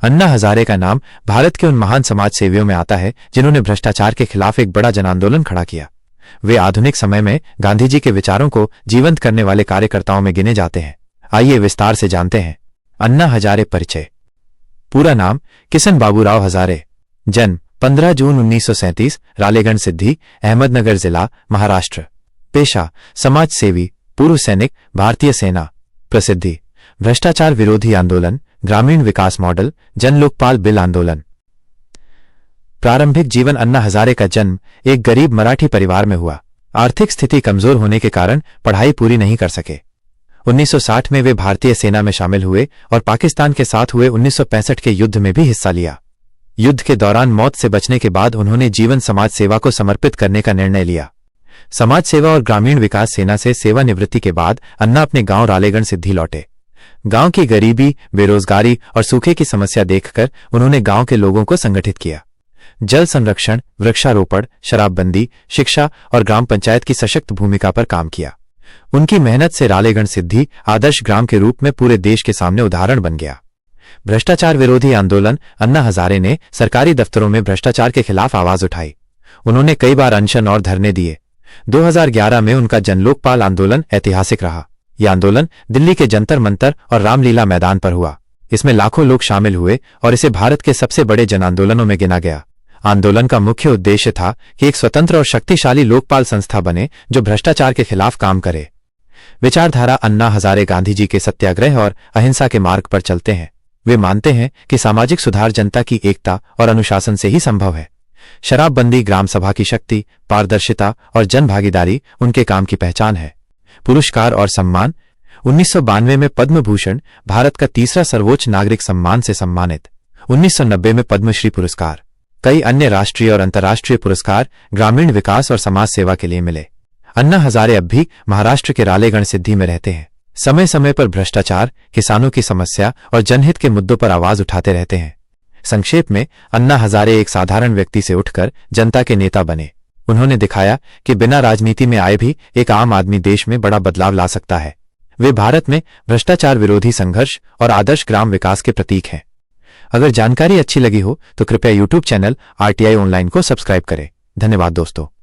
अन्ना हजारे का नाम भारत के उन महान समाज सेवियों में आता है जिन्होंने भ्रष्टाचार के खिलाफ एक बड़ा जन आंदोलन खड़ा किया। वे आधुनिक समय में गांधी जी के विचारों को जीवंत करने वाले कार्यकर्ताओं में गिने जाते हैं। आइए विस्तार से जानते हैं। अन्ना हजारे परिचय। पूरा नाम किशन बाबूराव हजारे। जन्म 15 जून 1937, रालेगण सिद्धि, अहमदनगर जिला, महाराष्ट्र। पेशा समाज सेवी, पूर्व सैनिक, भारतीय सेना। प्रसिद्धि भ्रष्टाचार विरोधी आंदोलन, ग्रामीण विकास मॉडल, जन लोकपाल बिल आंदोलन। प्रारंभिक जीवन। अन्ना हजारे का जन्म एक गरीब मराठी परिवार में हुआ। आर्थिक स्थिति कमजोर होने के कारण पढ़ाई पूरी नहीं कर सके। 1960 में वे भारतीय सेना में शामिल हुए और पाकिस्तान के साथ हुए 1965 के युद्ध में भी हिस्सा लिया। युद्ध के दौरान मौत से बचने के बाद उन्होंने जीवन समाज सेवा को समर्पित करने का निर्णय लिया। समाज सेवा और ग्रामीण विकास सेना से सेवानिवृत्ति के बाद अन्ना अपने गांव रालेगण सिद्धि लौटे। गांव की गरीबी, बेरोजगारी और सूखे की समस्या देखकर उन्होंने गांव के लोगों को संगठित किया। जल संरक्षण, वृक्षारोपण, शराबबंदी, शिक्षा और ग्राम पंचायत की सशक्त भूमिका पर काम किया। उनकी मेहनत से रालेगण सिद्धि आदर्श ग्राम के रूप में पूरे देश के सामने उदाहरण बन गया। भ्रष्टाचार विरोधी आंदोलन। अन्ना हजारे ने सरकारी दफ्तरों में भ्रष्टाचार के खिलाफ आवाज उठाई। उन्होंने कई बार अनशन और धरने दिए। 2011 में उनका जनलोकपाल आंदोलन ऐतिहासिक रहा। यह आंदोलन दिल्ली के जंतर मंतर और रामलीला मैदान पर हुआ। इसमें लाखों लोग शामिल हुए और इसे भारत के सबसे बड़े जन आंदोलनों में गिना गया। आंदोलन का मुख्य उद्देश्य था कि एक स्वतंत्र और शक्तिशाली लोकपाल संस्था बने जो भ्रष्टाचार के खिलाफ काम करे। विचारधारा। अन्ना हजारे गांधी जी के सत्याग्रह और अहिंसा के मार्ग पर चलते हैं। वे मानते हैं कि सामाजिक सुधार जनता की एकता और अनुशासन से ही संभव है। शराबबंदी, ग्राम सभा की शक्ति, पारदर्शिता और जन भागीदारी उनके काम की पहचान है। पुरस्कार और सम्मान। 1992 में पद्म भूषण, भारत का तीसरा सर्वोच्च नागरिक सम्मान से सम्मानित। 1990 में पद्मश्री पुरस्कार। कई अन्य राष्ट्रीय और अंतर्राष्ट्रीय पुरस्कार ग्रामीण विकास और समाज सेवा के लिए मिले। अन्ना हजारे अब भी महाराष्ट्र के रालेगण सिद्धि में रहते हैं। समय समय पर भ्रष्टाचार, किसानों की समस्या और जनहित के मुद्दों पर आवाज उठाते रहते हैं। संक्षेप में, अन्ना हजारे एक साधारण व्यक्ति से उठकर जनता के नेता बने। उन्होंने दिखाया कि बिना राजनीति में आए भी एक आम आदमी देश में बड़ा बदलाव ला सकता है। वे भारत में भ्रष्टाचार विरोधी संघर्ष और आदर्श ग्राम विकास के प्रतीक हैं। अगर जानकारी अच्छी लगी हो तो कृपया YouTube चैनल RTI ऑनलाइन को सब्सक्राइब करें। धन्यवाद दोस्तों।